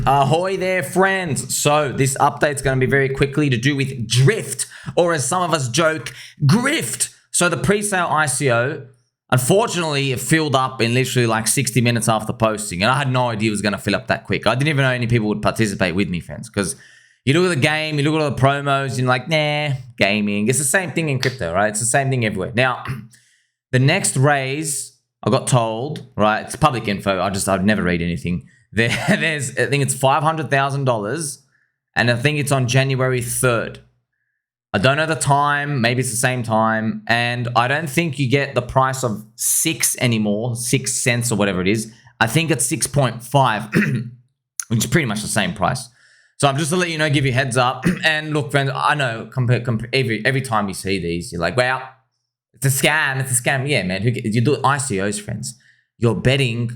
Ahoy there, friends. So this update's going to be very quickly to do with drift, or as some of us joke, grift. So the pre-sale ICO, unfortunately, it filled up in literally like 60 minutes after posting, and I had no idea it was going to fill up that quick. I didn't even know any people would participate with me, friends, because you look at the game, you look at all the promos, you're like, nah, gaming. It's the same thing in crypto, right? It's the same thing everywhere. Now, the next raise, I got told, right? It's public info. I'd never read anything. There's, I think it's $500,000, and I think it's on January 3rd. I don't know the time. Maybe it's the same time, and I don't think you get the price of 6 anymore, 6 cents or whatever it is. I think it's 6.5, which is pretty much the same price. So I'm just to let you know, give you a heads up. And look, friends, I know every time you see these, you're like, well, it's a scam. It's a scam. Yeah, man. You do ICOs, friends. You're betting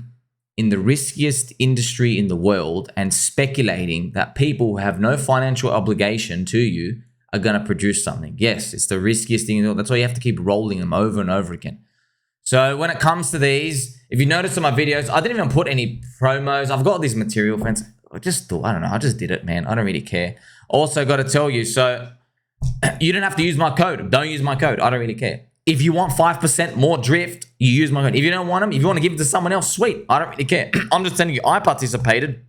in the riskiest industry in the world and speculating that people who have no financial obligation to you are going to produce something. Yes, it's the riskiest thing in the world. That's why you have to keep rolling them over and over again. So when it comes to these, if you notice in my videos, I didn't even put any promos. I've got this material, friends. I don't know. I just did it, man. I don't really care. Also, got to tell you, so you don't have to use my code. Don't use my code. I don't really care. If you want 5% more drift, you use my code. If you don't want them, if you want to give it to someone else, sweet. I don't really care. I'm just telling you, I participated.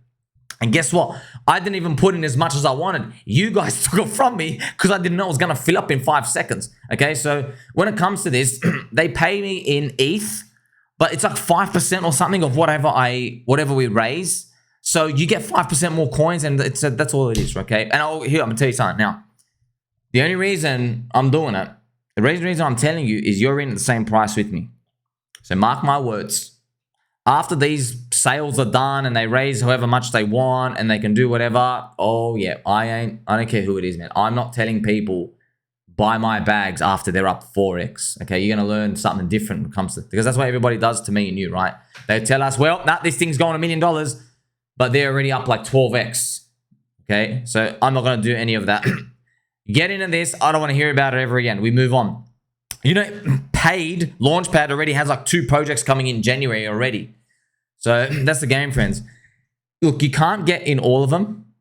And guess what? I didn't even put in as much as I wanted. You guys took it from me because I didn't know it was going to fill up in 5 seconds. Okay, so when it comes to this, they pay me in ETH, but it's like 5% or something of whatever we raise. So you get 5% more coins, and that's all it is, okay? And I'm going to tell you something. Now, the only reason I'm doing it, the reason I'm telling you is you're in at the same price with me. So mark my words. After these sales are done and they raise however much they want and they can do whatever, oh yeah, I don't care who it is, man. I'm not telling people buy my bags after they're up 4x, okay? You're going to learn something different when it comes to, because that's what everybody does to me and you, right? They tell us, well, this thing's going $1 million. But they're already up like 12x, okay? So I'm not going to do any of that. Get into this. I don't want to hear about it ever again. We move on. You know, paid Launchpad already has like 2 projects coming in January already. So that's the game, friends. Look, you can't get in all of them.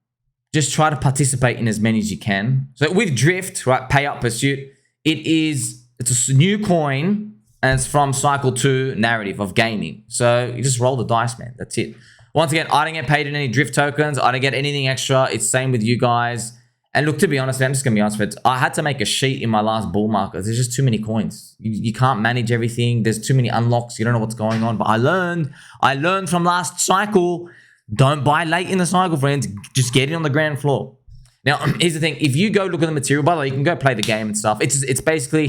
Just try to participate in as many as you can. So with Drift, right, pay up pursuit, it's a new coin, and it's from Cycle 2 narrative of gaming. So you just roll the dice, man. That's it. Once again, I don't get paid in any drift tokens. I don't get anything extra. It's same with you guys. And look, to be honest, man, I'm just going to be honest with you. I had to make a sheet in my last bull market. There's just too many coins. You can't manage everything. There's too many unlocks. You don't know what's going on. But I learned from last cycle. Don't buy late in the cycle, friends. Just get in on the ground floor. Now, here's the thing. If you go look at the material, by the way, you can go play the game and stuff. It's basically,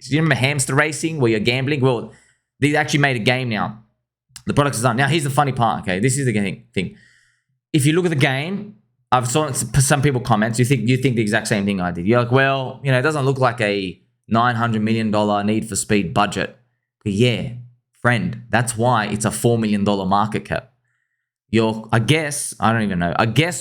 you remember hamster racing where you're gambling? Well, they actually made a game now. The product is done. Now, here's the funny part, okay? This is the thing. If you look at the game, I've saw some people comments, you think the exact same thing I did. You're like, well, you know, it doesn't look like a $900 million Need for Speed budget. But yeah, friend, that's why it's a $4 million market cap. I guess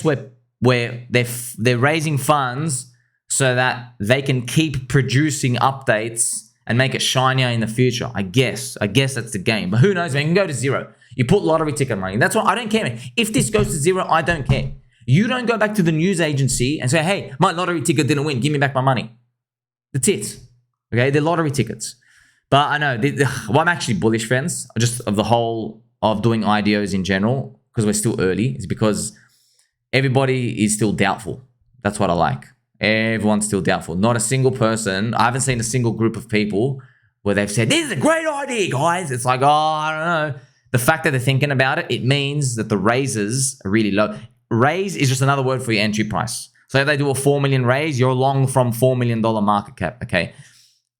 where they're raising funds so that they can keep producing updates and make it shinier in the future. I guess that's the game. But who knows, man? It can go to 0. You put lottery ticket money. That's what I don't care, man. If this goes to 0, I don't care. You don't go back to the news agency and say, hey, my lottery ticket didn't win. Give me back my money. That's it. Okay? They're lottery tickets. But I know, well, I'm actually bullish, friends, just of the whole of doing IDOs in general, because we're still early, is because everybody is still doubtful. That's what I like. Everyone's still doubtful. Not a single person. I haven't seen a single group of people where they've said, this is a great idea, guys. It's like, oh, I don't know. The fact that they're thinking about it, it means that the raises are really low. Raise is just another word for your entry price. So if they do a 4 million raise, you're long from $4 million market cap, okay?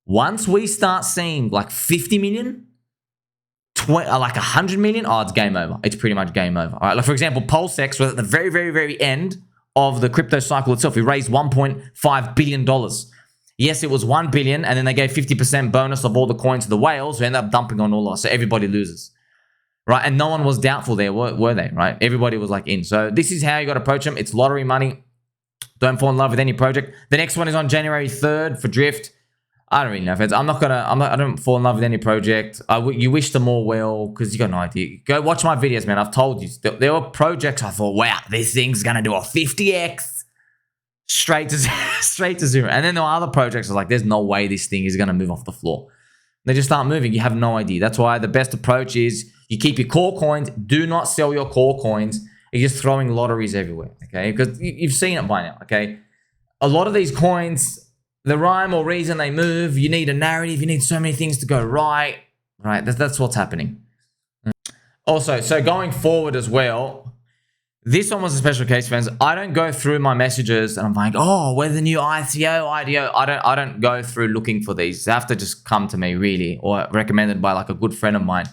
Once we start seeing like 50 million, like 100 million, oh, it's game over. It's pretty much game over. All right, like for example, PulseX was at the very, very, very end of the crypto cycle itself. We raised $1.5 billion. Yes, it was 1 billion, and then they gave 50% bonus of all the coins to the whales who ended up dumping on all of us. So everybody loses, right? And no one was doubtful there, were they, right? Everybody was like in. So this is how you got to approach them. It's lottery money. Don't fall in love with any project. The next one is on January 3rd for Drift. I don't really know, friends. I don't fall in love with any project. You wish them all well because you got no idea. Go watch my videos, man. I've told you. There were projects I thought, wow, this thing's going to do a 50x straight to zero. And then there were other projects I was like, there's no way this thing is going to move off the floor. They just start moving. You have no idea. That's why the best approach is you keep your core coins. Do not sell your core coins. You're just throwing lotteries everywhere, okay? Because you've seen it by now, okay? A lot of these coins, the rhyme or reason they move, you need a narrative, you need so many things to go right? That's what's happening. Also, so going forward as well, this one was a special case, friends. I don't go through my messages and I'm like, oh, where's the new ICO, IDO? I don't go through looking for these. They have to just come to me, really, or recommended by like a good friend of mine.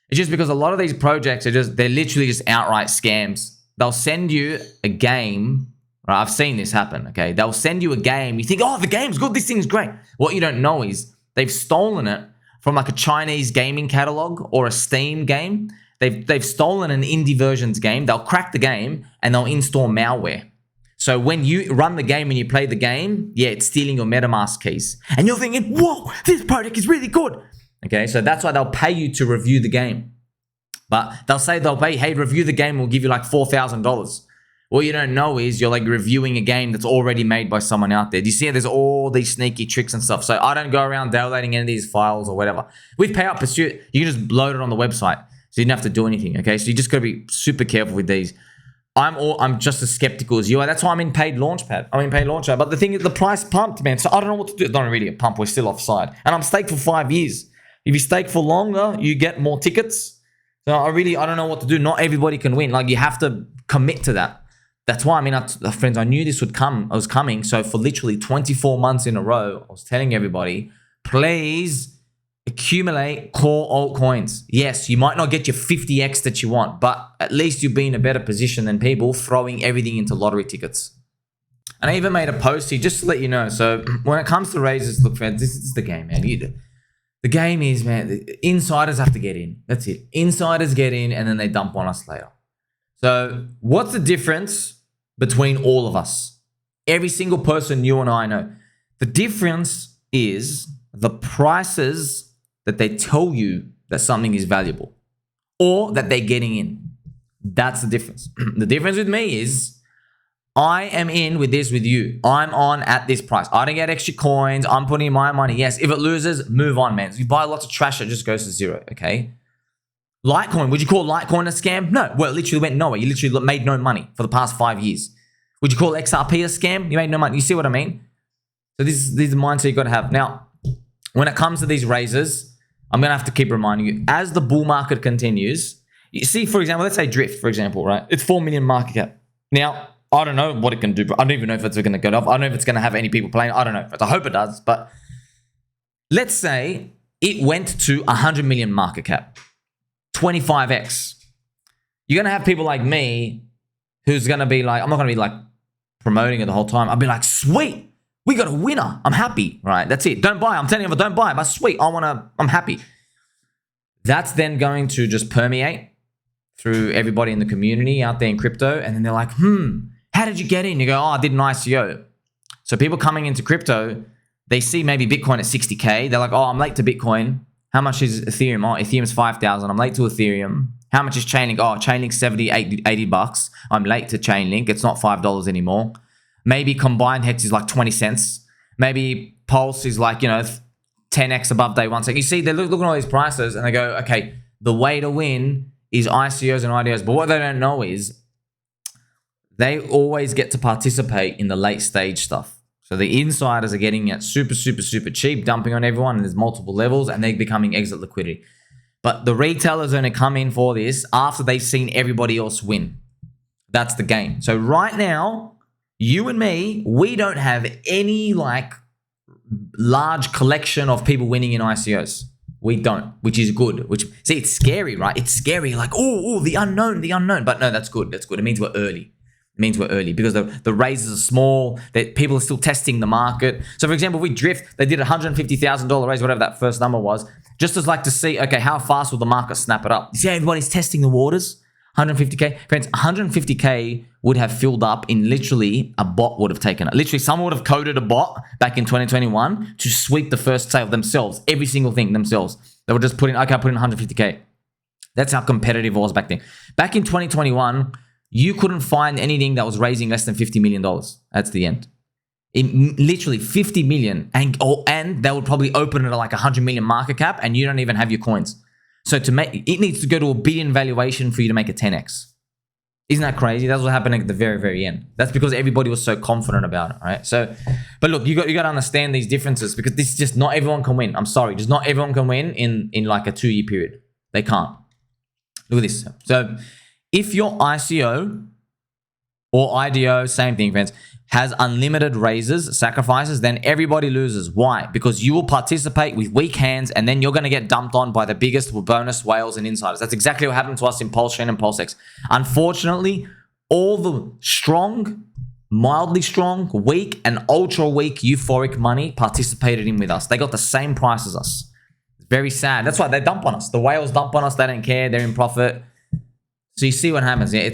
It's just because a lot of these projects they're literally just outright scams. They'll send you a game. Right, I've seen this happen, okay? They'll send you a game. You think, oh, the game's good. This thing's great. What you don't know is they've stolen it from like a Chinese gaming catalog or a Steam game. They've stolen an indie versions game. They'll crack the game and they'll install malware. So when you run the game and you play the game, yeah, it's stealing your MetaMask keys. And you're thinking, whoa, this project is really good. Okay, so that's why they'll pay you to review the game. But they'll pay, hey, review the game, we'll give you like $4,000. What you don't know is you're like reviewing a game that's already made by someone out there. Do you see there's all these sneaky tricks and stuff? So I don't go around downloading any of these files or whatever. With Payout Pursuit, you can just load it on the website. So you don't have to do anything, okay? So you just got to be super careful with these. I'm just as skeptical as you are. That's why I'm in paid Launchpad. But the thing is, the price pumped, man. So I don't know what to do. It's not really a pump. We're still offside. And I'm staked for 5 years. If you stake for longer, you get more tickets. So I don't know what to do. Not everybody can win. Like, you have to commit to that. That's why, friends, I knew this would come. I was coming. So for literally 24 months in a row, I was telling everybody, please accumulate core altcoins. Yes, you might not get your 50x that you want, but at least you'll be in a better position than people throwing everything into lottery tickets. And I even made a post here just to let you know. So when it comes to raises, look, friends, this is the game, man. The game is, man, the insiders have to get in. That's it. Insiders get in and then they dump on us later. So what's the difference between all of us? Every single person you and I know. The difference is the prices that they tell you that something is valuable or that they're getting in. That's the difference. The difference with me is I am in with this with you. I'm on at this price. I don't get extra coins. I'm putting in my money. Yes, if it loses, move on, man. If you buy lots of trash, it just goes to zero, okay? Litecoin, would you call Litecoin a scam? No. Well, it literally went nowhere. You literally made no money for the past 5 years. Would you call XRP a scam? You made no money. You see what I mean? So this is the mindset you got to have. Now, when it comes to these raises, I'm going to have to keep reminding you, as the bull market continues, you see, for example, let's say Drift, for example, right? It's 4 million market cap. Now, I don't know what it can do. I don't even know if it's going to go off. I don't know if it's going to have any people playing. I don't know. I hope it does. But let's say it went to 100 million market cap, 25x. You're going to have people like me who's going to be like, I'm not going to be like promoting it the whole time. I'll be like, sweet, we got a winner. I'm happy, right? That's it. Don't buy. I'm telling you, don't buy. But sweet, I'm happy. That's then going to just permeate through everybody in the community out there in crypto. And then they're like, how did you get in? You go, oh, I did an ICO. So people coming into crypto, they see maybe Bitcoin at 60K. They're like, oh, I'm late to Bitcoin. How much is Ethereum? Oh, Ethereum's 5,000. I'm late to Ethereum. How much is Chainlink? Oh, Chainlink's 70, 80 bucks. I'm late to Chainlink. It's not $5 anymore. Maybe combined hex is like 20 cents. Maybe Pulse is like, 10x above day one. So you see, they're looking at all these prices and they go, okay, the way to win is ICOs and IDOs. But what they don't know is they always get to participate in the late stage stuff. So the insiders are getting it super, super, super cheap, dumping on everyone, and there's multiple levels, and they're becoming exit liquidity. But the retailers are going to come in for this after they've seen everybody else win. That's the game. So right now, you and me, we don't have any like large collection of people winning in ICOs. We don't, which is good. See, it's scary, right? It's scary. Like, oh, the unknown. But no, that's good. That's good. It means we're early. Because the raises are small, that people are still testing the market. So for example, we Drift, they did a $150,000 raise, whatever that first number was, just as like to see, okay, how fast will the market snap it up? You see, everybody's testing the waters. 150K. Friends, 150K would have filled up in literally a bot would have taken it. Literally, someone would have coded a bot back in 2021 to sweep the first sale themselves, every single thing themselves. They would just put in, okay, I'll put in 150K. That's how competitive it was back then. Back in 2021, you couldn't find anything that was raising less than $50 million. That's the end. Literally 50 million, and they would probably open it at like 100 million market cap, and you don't even have your coins. So to make it needs to go to $1 billion valuation for you to make a 10x. Isn't that crazy? That's what happened at the very, very end. That's because everybody was so confident about it, right? So, but look, you got to understand these differences, because this is just not everyone can win. I'm sorry, just not everyone can win in like a 2-year period. They can't. Look at this. So, if your ICO or IDO, same thing, friends, has unlimited raises, sacrifices, then everybody loses. Why? Because you will participate with weak hands, and then you're going to get dumped on by the biggest bonus whales and insiders. That's exactly what happened to us in PulseChain and PulseX. Unfortunately, all the strong, mildly strong, weak, and ultra weak euphoric money participated in with us. They got the same price as us. It's very sad. That's why they dump on us. The whales dump on us. They don't care. They're in profit. So you see what happens. Yeah,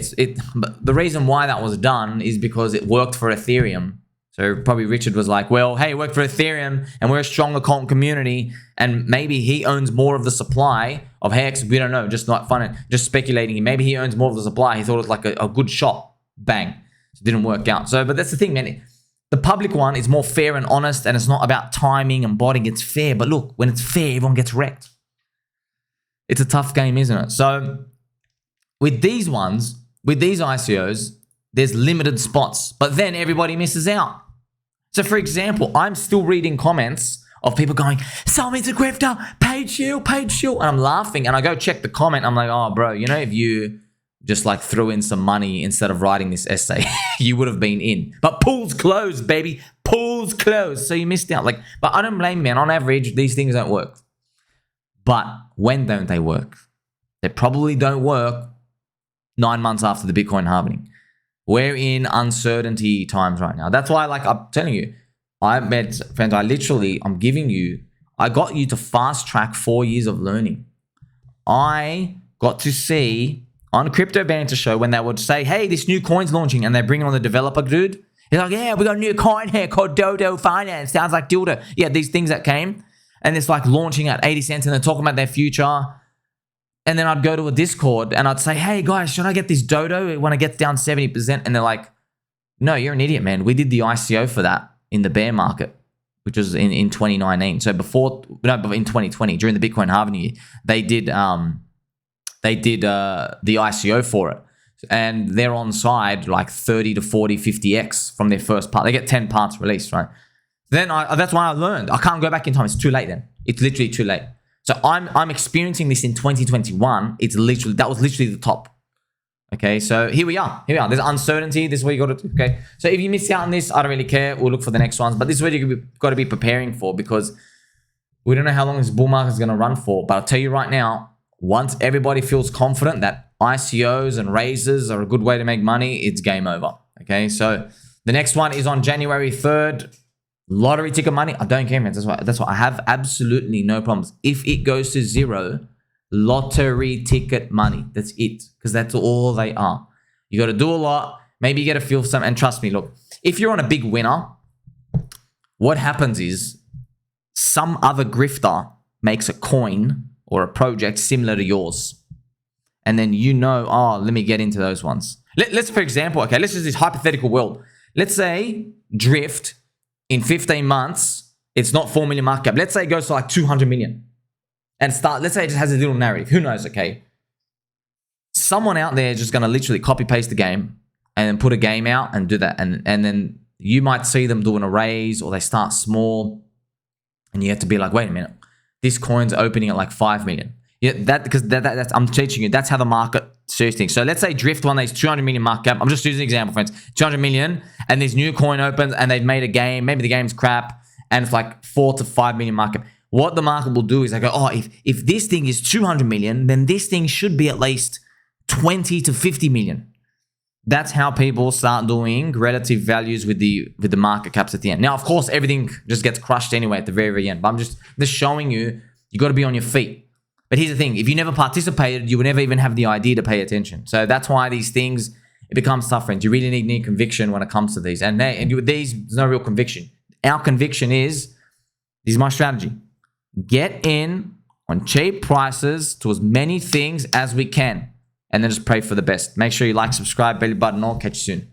but the reason why that was done is because it worked for Ethereum. So probably Richard was like, well, hey, it worked for Ethereum, and we're a stronger community, and maybe he owns more of the supply of Hex. We don't know, just not fun, just speculating. Maybe he owns more of the supply. He thought it was like a good shot. Bang. It didn't work out. So, but that's the thing, man. The public one is more fair and honest, and it's not about timing and botting. It's fair. But look, when it's fair, everyone gets wrecked. It's a tough game, isn't it? So with these ones, with these ICOs, there's limited spots, but then everybody misses out. So for example, I'm still reading comments of people going, someone's a grifter, paid shield. And I'm laughing, and I go check the comment. I'm like, oh, bro, you know, if you just like threw in some money instead of writing this essay, you would have been in. But pool's closed, baby. Pool's closed. So you missed out. Like, but I don't blame, man. On average, these things don't work. But when don't they work? They probably don't work 9 months after the Bitcoin halving. We're in uncertainty times right now. That's why, like I'm telling you, friends, I'm giving you, I got you to fast track 4 years of learning. I got to see on Crypto Banter Show when they would say, hey, this new coin's launching, and they bring on the developer dude. He's like, yeah, we got a new coin here called Dodo Finance. Sounds like dildo. Yeah, these things that came, and it's like launching at 80 cents, and they're talking about their future. And then I'd go to a Discord and I'd say, hey guys, should I get this Dodo when it gets down 70%? And they're like, no, you're an idiot, man. We did the ICO for that in the bear market, which was in 2019. So in 2020, during the Bitcoin halving year, they did the ICO for it. And they're on side like 30 to 40, 50x from their first part. They get 10 parts released, right? Then that's why I learned. I can't go back in time. It's too late then. It's literally too late. So I'm experiencing this in 2021. That was literally the top. Okay, so here we are. There's uncertainty. This is what you got to do. Okay, so if you miss out on this, I don't really care. We'll look for the next ones. But this is what you've got to be preparing for, because we don't know how long this bull market is going to run for. But I'll tell you right now, once everybody feels confident that ICOs and raises are a good way to make money, it's game over. Okay, so the next one is on January 3rd. Lottery ticket money, I don't care, man. That's why I have absolutely no problems. If it goes to zero, lottery ticket money. That's it, because that's all they are. You got to do a lot. Maybe you get a feel for something. And trust me, look, if you're on a big winner, what happens is some other grifter makes a coin or a project similar to yours. And then oh, let me get into those ones. Let's, for example, okay, let's just this hypothetical world. Let's say Drift, in 15 months, it's not 4 million market cap. Let's say it goes to like 200 million. And let's say it just has a little narrative. Who knows, okay? Someone out there is just going to literally copy paste the game and then put a game out and do that. And then you might see them doing a raise, or they start small. And you have to be like, wait a minute. This coin's opening at like 5 million. Yeah, that's I'm teaching you. That's how the market sees things. So let's say Drift one, there's 200 million market cap. I'm just using an example, friends. 200 million, and this new coin opens, and they've made a game. Maybe the game's crap, and it's like 4 to 5 million market cap. What the market will do is they go, oh, if this thing is 200 million, then this thing should be at least 20 to 50 million. That's how people start doing relative values with the market caps at the end. Now, of course, everything just gets crushed anyway at the very, very end. But I'm just showing you, you got to be on your feet. But here's the thing. If you never participated, you would never even have the idea to pay attention. So that's why these things, it becomes tough, friends. You really need conviction when it comes to these. And with these, there's no real conviction. Our conviction is, this is my strategy. Get in on cheap prices to as many things as we can. And then just pray for the best. Make sure you like, subscribe, belly button, all. Catch you soon.